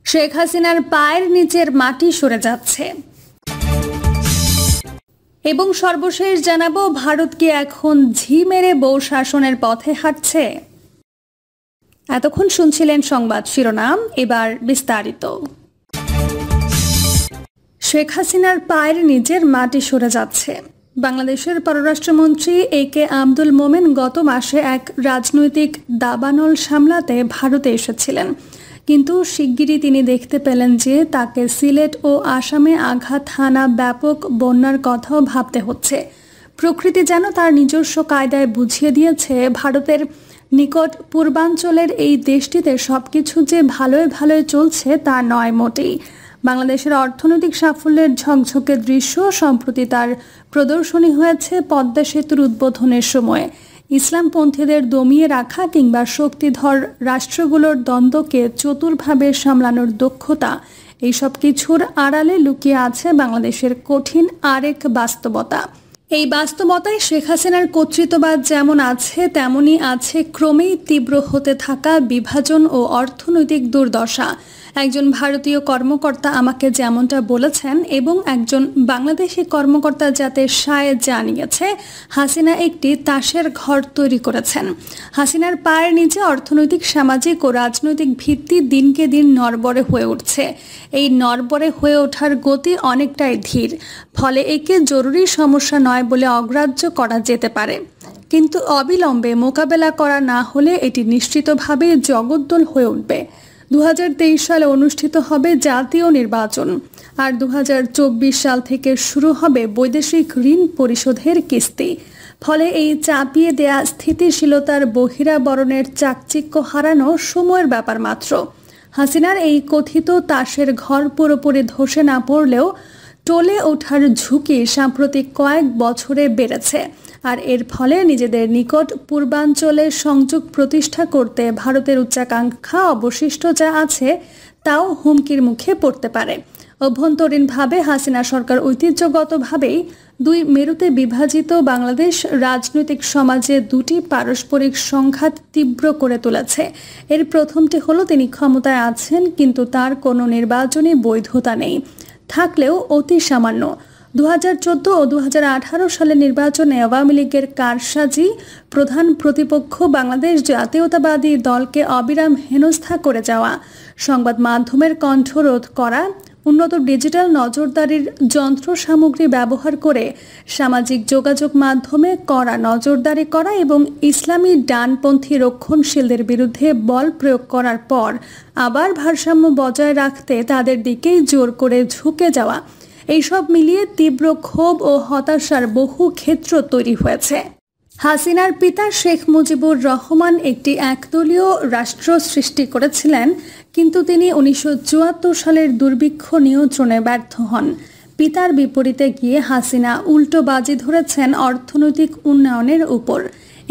শেখ হাসিনার পায়ের নিচের মাটি সরে যাচ্ছে। এবং সর্বশেষ জানাবো, ভারত কি এখন ঝি মেরে বউ শাসনের পথে হাঁটছে? এতক্ষণ শুনছিলেন সংবাদ শিরোনাম, এবার বিস্তারিত। শেখ হাসিনার পায়ের নিচের মাটি সরে যাচ্ছে। বাংলাদেশের পররাষ্ট্রমন্ত্রী একে আব্দুল মোমেন গত মাসে এক রাজনৈতিক দাবানল সামলাতে ভারতে এসেছিলেন, কিন্তু শিগগিরই তিনি দেখতে পেলেন যে তাকে সিলেট ও আসামে আঘাত হানা ব্যাপক বন্যার কথাও ভাবতে হচ্ছে। প্রকৃতি যেন তার নিজস্ব কায়দায় বুঝিয়ে দিয়েছে, ভারতের নিকট পূর্বাঞ্চলের এই দেশটিতে সবকিছু যে ভালোই ভালোই চলছে তা নয় মোটেই। বাংলাদেশের অর্থনৈতিক সাফল্যের ঝকঝকে দৃশ্য সম্প্রতি তার প্রদর্শনী হয়েছে পদ্মা সেতুর উদ্বোধনের সময়। ইসলামপন্থীদের দমিয়ে রাখা কিংবা শক্তিধর রাষ্ট্রগুলোর দ্বন্দ্বকে চতুরভাবে সামলানোর দক্ষতা, এইসব কিছুর আড়ালে লুকিয়ে আছে বাংলাদেশের কঠিন আরেক বাস্তবতা। এই বাস্তবতায় শেখ হাসিনার কর্তৃত্ববাদ যেমন আছে, তেমনই আছে ক্রমেই তীব্র হতে থাকা বিভাজন ও অর্থনৈতিক দুর্দশা। একজন ভারতীয় কর্মকর্তা আমাকে যেমনটা বলেছেন, এবং একজন বাংলাদেশি কর্মকর্তা যাতে সায় জানিয়েছে, হাসিনা একটি তাসের ঘর তৈরি করেছেন। হাসিনার পায়ের নিচে অর্থনৈতিক, সামাজিক ও রাজনৈতিক ভিত্তি দিনকে দিন নড়বড়ে হয়ে উঠছে। এই নড়বড়ে হয়ে ওঠার গতি অনেকটাই ধীর, ফলে একে জরুরি সমস্যা নয় বলে অগ্রাহ্য করা যেতে পারে, কিন্তু অবিলম্বে মোকাবেলা করা না হলে এটি নিশ্চিতভাবে জগদ্দল হয়ে উঠবে। 2023 সালে অনুষ্ঠিত হবে জাতীয় নির্বাচন, আর 2024 সাল থেকে শুরু হবে বৈদেশিক ঋণ পরিশোধের কিস্তি। ফলে এই চাপিয়ে দেয়া স্থিতিশীলতার বহিরাবরণের চাকচিক্য হারানো সময়ের ব্যাপার মাত্র। হাসিনার এই কথিত তাসের ঘর পুরোপুরি ধসে না পড়লেও টলে ওঠার ঝুঁকি সাম্প্রতিক কয়েক বছরে বেড়েছে, আর এর ফলে নিজেদের নিকট পূর্বাঞ্চলে সংযোগ প্রতিষ্ঠা করতে ভারতের উচ্চাকাঙ্ক্ষা অবশিষ্ট যা আছে তাও হুমকির মুখে পড়তে পারে। অভ্যন্তরীণভাবে হাসিনা সরকার ঐতিহ্যগতভাবেই দুই মেরুতে বিভাজিত বাংলাদেশ রাজনৈতিক সমাজে দুটি পারস্পরিক সংঘাত তীব্র করে তুলেছে। এর প্রথমটি হলো, তিনি ক্ষমতায় আছেন কিন্তু তার কোনো নির্বাচনী বৈধতা নেই, থাকলেও অতি সামান্য। 2014 ও 2018 সালের নির্বাচনে আওয়ামী লীগের কারসাজি, প্রধান প্রতিপক্ষ বাংলাদেশ জাতীয়তাবাদী দলকে অবিরাম হেনস্থা করে যাওয়া, সংবাদ মাধ্যমের কণ্ঠরোধ করা, উন্নত ডিজিটাল নজরদারির যন্ত্র সামগ্রী ব্যবহার করে সামাজিক যোগাযোগ মাধ্যমে কড়া নজরদারি করা এবং ইসলামী ডানপন্থী রক্ষণশীলদের বিরুদ্ধে বল প্রয়োগ করার পর আবার ভারসাম্য বজায় রাখতে তাদের দিকেই জোর করে ঝুঁকে যাওয়া, এইসব মিলিয়ে তীব্র ক্ষোভ ও হতাশার বহু ক্ষেত্র তৈরি হয়েছে। হাসিনার পিতা শেখ মুজিবুর রহমান একটি একদলীয় রাষ্ট্র সৃষ্টি করেছিলেন, কিন্তু তিনি 1974 সালের দুর্ভিক্ষ নিয়ন্ত্রণে ব্যর্থ হন। পিতার বিপরীতে গিয়ে হাসিনা উল্টো বাজি ধরেছেন অর্থনৈতিক উন্নয়নের উপর।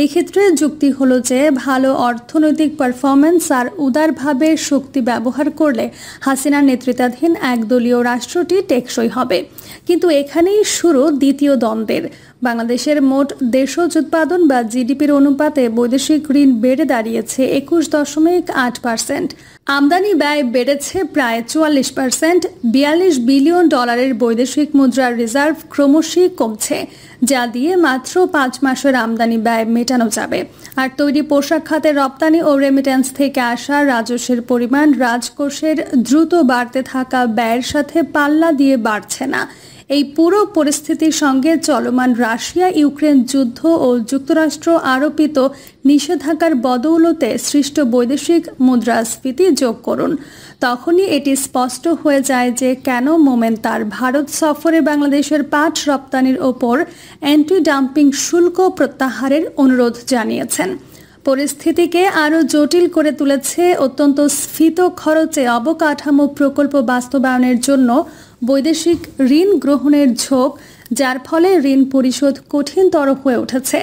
এক্ষেত্রে যুক্তি হলো যে ভালো অর্থনৈতিক পারফরমেন্স আর উদারভাবে শক্তি ব্যবহার করলে হাসিনার নেতৃত্বাধীন একদলীয় রাষ্ট্রটি টেকসই হবে। কিন্তু এখানেই শুরু দ্বিতীয় দ্বন্দ্বের। বাংলাদেশের মোট দেশজ উৎপাদন বা জিডিপির অনুপাতে বৈদেশিক ঋণ বেড়ে দাঁড়িয়েছে 21.8%। আমদানি ব্যয় বেড়েছে প্রায় 44%। $42 বিলিয়ন বৈদেশিক মুদ্রার রিজার্ভ ক্রমশই কমছে, যা দিয়ে মাত্র 5 মাসের আমদানি ব্যয় মেটানো যাবে। আর তৈরি পোশাক খাতের রপ্তানি ও রেমিটেন্স থেকে আসা রাজস্বের পরিমাণ রাজকোষের দ্রুত বাড়তে থাকা ব্যয়ের সাথে পাল্লা দিয়ে বাড়ছে না। এই পুরো পরিস্থিতির সঙ্গে চলমান রাশিয়া ইউক্রেন যুদ্ধ ও যুক্তরাষ্ট্র আরোপিত নিষেধাজ্ঞার বদৌলতে সৃষ্ট বৈদেশিক মুদ্রাস্ফীতি যোগ করুন, তখনই এটি স্পষ্ট হয়ে যায় যে কেন মোমেন তার ভারত সফরে বাংলাদেশের পাট রপ্তানির ওপর অ্যান্টি ডাম্পিং শুল্ক প্রত্যাহারের অনুরোধ জানিয়েছেন। পরিস্থিতিকে আরও জটিল করে তুলেছে অত্যন্ত স্ফীত খরচে অবকাঠামো প্রকল্প বাস্তবায়নের জন্য বৈদেশিক ঋণ গ্রহণের ঝোঁক, যার ফলে ঋণ পরিশোধ কঠিনতর হয়ে উঠেছে।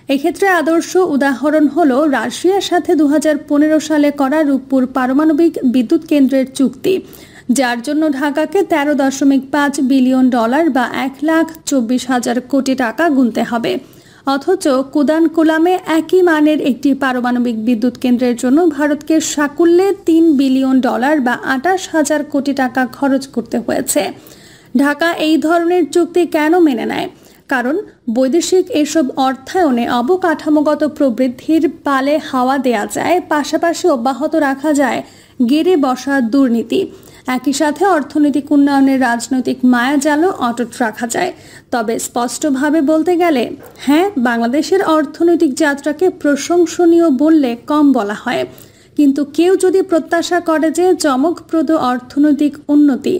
এক্ষেত্রে আদর্শ উদাহরণ হল রাশিয়ার সাথে 2015 সালে করা রূপপুর পারমাণবিক বিদ্যুৎ কেন্দ্রের চুক্তি, যার জন্য ঢাকাকে $13.5 বিলিয়ন বা 1,24,000 কোটি টাকা গুনতে হবে। অথচ কুদানকুলামে একই মানের একটি পারমাণবিক বিদ্যুৎ কেন্দ্রের জন্য ভারতকে সাকুল্যে $3 বিলিয়ন বা 28,000 কোটি টাকা খরচ করতে হয়েছে। ঢাকা এই ধরনের চুক্তি কেন মেনে নেয়? কারণ বৈদেশিক এসব অর্থায়নে অবকাঠামোগত প্রবৃদ্ধির পালে হাওয়া দেয়া যায়, পাশাপাশি অব্যাহত রাখা যায় গেড়ে বসা দুর্নীতি। একই সাথে অর্থনৈতিক উন্নয়নের রাজনৈতিক মায়াজালও অটুট রাখা যায়। তবে স্পষ্টভাবে বলতে গেলে হ্যাঁ, বাংলাদেশের অর্থনৈতিক যাত্রাকে প্রশংসনীয় বললে কম বলা হয়। কিন্তু কেউ যদি প্রত্যাশা করে যে চমকপ্রদ অর্থনৈতিক উন্নতি,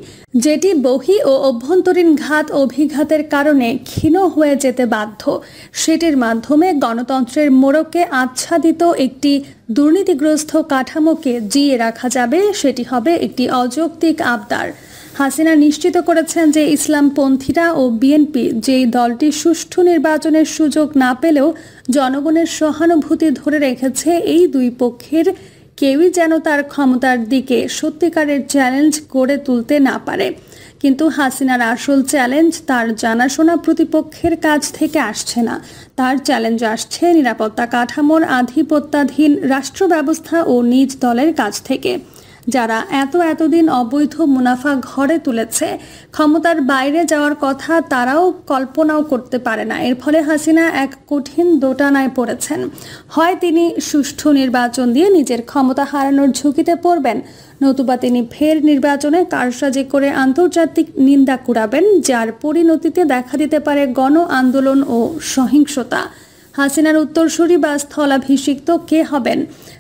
যেটি বহি ও অভ্যন্তরীণ ঘাত অভিঘাতের কারণে ক্ষীণ হয়ে যেতে বাধ্য, সেটির মাধ্যমে গণতন্ত্রের মোড়কে আচ্ছাদিত একটি দুর্নীতিগ্রস্ত কাঠামোকে জিয়ে রাখা যাবে, সেটি হবে একটি অযৌক্তিক আবদার। হাসিনা নিশ্চিত করেছেন যে ইসলামপন্থীরা ও বিএনপি, যেই দলটি সুষ্ঠু নির্বাচনের সুযোগ না পেলেও জনগণের সহানুভূতি ধরে রেখেছে, এই দুই পক্ষের কেউই যেন তার ক্ষমতার দিকে সত্যিকারের চ্যালেঞ্জ গড়ে তুলতে না পারে। কিন্তু হাসিনার আসল চ্যালেঞ্জ তার জানাশোনা প্রতিপক্ষের কাছ থেকে আসছে না, তার চ্যালেঞ্জ আসছে নিরাপত্তা কাঠামোর আধিপত্যাধীন রাষ্ট্র ব্যবস্থা ও নিজ দলের কাছ থেকে, যারা এতদিন অবৈধ মুনাফা ঘরে তুলেছে। ক্ষমতার বাইরে যাওয়ার কথা তারাও কল্পনাও করতে পারে না। এর ফলে হাসিনা এক কঠিন দোটানায় পড়েছেন। হয় তিনি সুষ্ঠু নির্বাচন দিয়ে নিজের ক্ষমতা হারানোর ঝুঁকিতে পড়বেন, নতুবা তিনি ফের নির্বাচনে কারসাজি করে আন্তর্জাতিক নিন্দা কুড়াবেন, যার পরিণতিতে দেখা দিতে পারে গণ আন্দোলন ও সহিংসতা। হাসিনার উত্তরসূরি বা স্থলাভিষিক্ত কে হবেন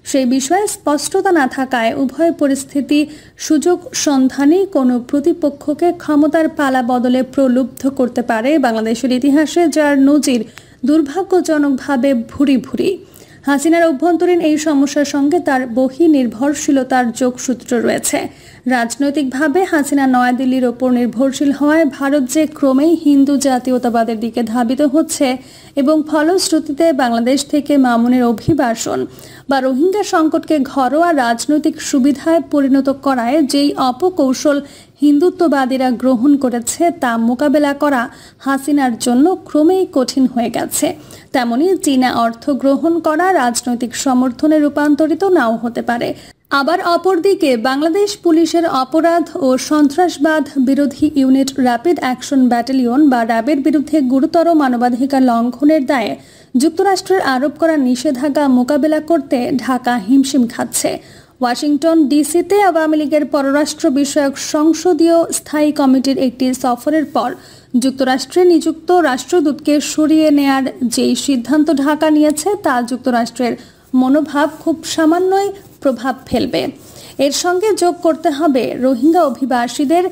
সেই বিষয়ে স্পষ্টতা না থাকায় উভয় পরিস্থিতি সুযোগ সন্ধানী কোনো প্রতিপক্ষকে ক্ষমতার পালা বদলে প্রলুব্ধ করতে পারে বাংলাদেশের ইতিহাসে, যার নজির দুর্ভাগ্যজনকভাবে ভুরি ভুরি। হাসিনার অভ্যন্তরীণ এই সমস্যার সঙ্গে তার বহি নির্ভরশীলতার যোগসূত্র রয়েছে। রাজনৈতিকভাবে হাসিনা নয়াদিল্লির ওপর নির্ভরশীল হওয়ায় ভারত যে ক্রমেই হিন্দু জাতীয়তাবাদের দিকে ধাবিত হচ্ছে এবং ফলশ্রুতিতে বাংলাদেশ থেকে মামুনের অভিবাসন বা রোহিঙ্গা সংকটকে ঘরোয়া রাজনৈতিক সুবিধায় পরিণত করায় যেই অপকৌশল হিন্দুত্ববাদীরা গ্রহণ করেছে, তা মোকাবেলা করা হাসিনার জন্য ক্রমেই কঠিন হয়ে গেছে। তেমনি চীনা অর্থ গ্রহণ করা রাজনৈতিক সমর্থনে রূপান্তরিত নাও হতে পারে। আবার অপরদিকে বাংলাদেশ পুলিশের অপরাধ ও সন্ত্রাসবাদ বিরোধী ইউনিট র্যাপিড অ্যাকশন ব্যাটালিয়ন বা র্যাবের বিরুদ্ধে গুরুতর মানবাধিকার লঙ্ঘনের দায়ে যুক্তরাষ্ট্রের আরোপ করা নিষেধাজ্ঞা মোকাবেলা করতে ঢাকা হিমশিম খাচ্ছে। ওয়াশিংটন ডিসিতে আওয়ামী লীগের পররাষ্ট্র বিষয়ক সংসদীয় স্থায়ী কমিটির একটি সফরের পর যুক্তরাষ্ট্রে নিযুক্ত রাষ্ট্রদূতকে সরিয়ে নেয়ার যেই সিদ্ধান্ত ঢাকা নিয়েছে, তা যুক্তরাষ্ট্রের মনোভাব খুব সামান্যই প্রভাব ফেলবে। এর সঙ্গে যোগ করতে হবে রোহিঙ্গা অভিবাসীদের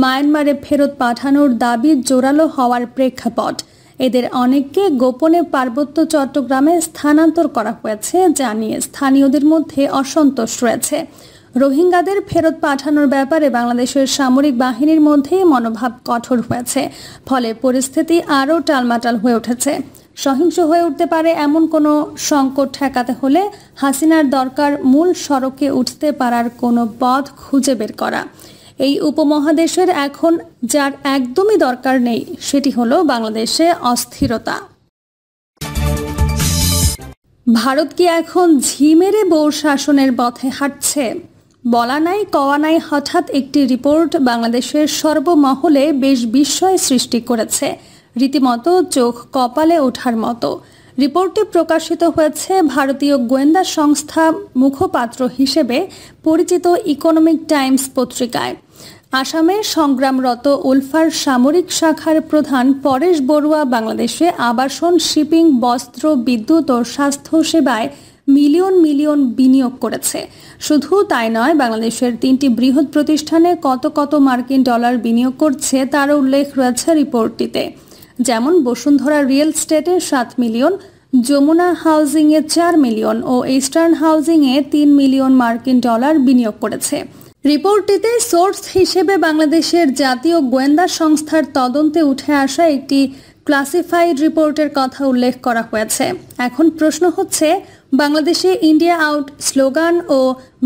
মায়ানমারে ফেরত পাঠানোর দাবি জোরালো হওয়ার প্রেক্ষাপট। এদের অনেককে গোপনে পার্বত্য চট্টগ্রামে স্থানান্তর করা হয়েছে, যা নিয়ে স্থানীয়দের মধ্যে অসন্তোষ রয়েছে। রোহিঙ্গাদের ফেরত পাঠানোর ব্যাপারে বাংলাদেশের সামরিক বাহিনীর মধ্যেই মনোভাব কঠোর হয়েছে, ফলে পরিস্থিতি আরও টালমাটাল হয়ে উঠেছে। সহিংস হয়ে উঠতে পারে এমন কোনো সংকট ঠেকাতে হলে হাসিনার দরকার মূল সড়কে উঠতে পারার কোনো পথ খুঁজে বের করা। এই উপমহাদেশের এখন যার একদমই দরকার নেই, সেটি হলো বাংলাদেশে অস্থিরতা। ভারত কি এখন ঝিমেরে বউ শাসনের পথে হাঁটছে? বলা নাই কওয়া নাই, হঠাৎ একটি রিপোর্ট বাংলাদেশের সর্বমহলে বেশ বিস্ময় সৃষ্টি করেছে, রীতিমতো চোখ কপালে ওঠার মতো। রিপোর্টটি প্রকাশিত হয়েছে ভারতীয় গোয়েন্দা সংস্থা মুখপাত্র হিসেবে পরিচিত ইকোনমিক টাইমস পত্রিকায়। আসামে সংগ্রামরত উলফার সামরিক শাখার প্রধান পরেশ বড়ুয়া বাংলাদেশে আবাসন, শিপিং, বস্ত্র, বিদ্যুৎ ও স্বাস্থ্য সেবায় মিলিয়ন বিনিয়োগ করেছে। শুধু তাই নয়, বাংলাদেশের 3টি বৃহৎ প্রতিষ্ঠানে কত মার্কিন ডলার বিনিয়োগ করছে তারও উল্লেখ রয়েছে রিপোর্টটিতে। যেমন বসুন্ধরা রিয়েল স্টেটে 7 মিলিয়ন, যমুনা হাউজিংয়ে 4 মিলিয়ন ও ইস্টার্ন হাউজিংয়ে 3 মিলিয়ন মার্কিন ডলার বিনিয়োগ করেছে। রিপোর্টটিতে সোর্স হিসেবে বাংলাদেশের জাতীয় গোয়েন্দা সংস্থার তদন্তে উঠে আসা একটি ক্লাসিফাইড রিপোর্টের কথা উল্লেখ করা হয়েছে। এখন প্রশ্ন হচ্ছে, বাংলাদেশে ইন্ডিয়া আউট স্লোগান ও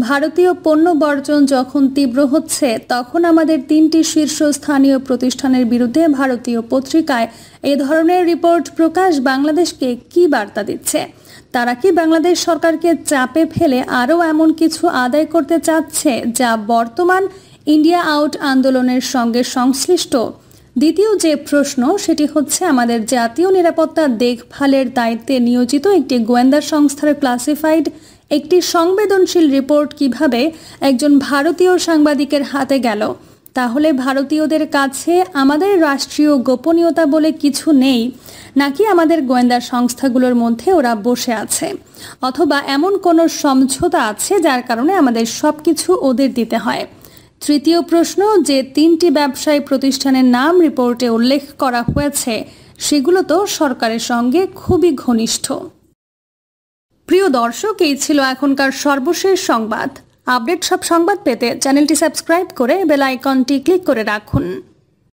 ভারতীয় পণ্য বর্জন যখন তীব্র হচ্ছে, তখন আমাদের 3টি শীর্ষস্থানীয় প্রতিষ্ঠানের বিরুদ্ধে ভারতীয় পত্রিকায় এ ধরনের রিপোর্ট প্রকাশ বাংলাদেশকে কি বার্তা দিচ্ছে? তারা কি বাংলাদেশ সরকারকে চাপে ফেলে আরও এমন কিছু আদায় করতে চাচ্ছে যা বর্তমান ইন্ডিয়া আউট আন্দোলনের সঙ্গে সংশ্লিষ্ট? দ্বিতীয় যে প্রশ্ন সেটি হচ্ছে, আমাদের জাতীয় নিরাপত্তা দেখভালের দায়িত্বে নিয়োজিত একটি গোয়েন্দা সংস্থার ক্লাসিফাইড একটি সংবেদনশীল রিপোর্ট কিভাবে একজন ভারতীয় সাংবাদিকের হাতে গেল? তাহলে ভারতীয়দের কাছে আমাদের রাষ্ট্রীয় গোপনীয়তা বলে কিছু নেই, নাকি আমাদের গোয়েন্দা সংস্থাগুলোর মধ্যে ওরা বসে আছে, অথবা এমন কোনো সমঝোতা আছে যার কারণে আমাদের সবকিছু ওদের দিতে হয়? তৃতীয় প্রশ্ন, যে 3টি ব্যবসায়ী প্রতিষ্ঠানের নাম রিপোর্টে উল্লেখ করা হয়েছে সেগুলো তো সরকারের সঙ্গে খুবই ঘনিষ্ঠ। প্রিয় দর্শক, এই ছিল এখনকার সর্বশেষ সংবাদ। আপডেট সব সংবাদ পেতে চ্যানেলটি সাবস্ক্রাইব করে বেল আইকনটি ক্লিক করে রাখুন।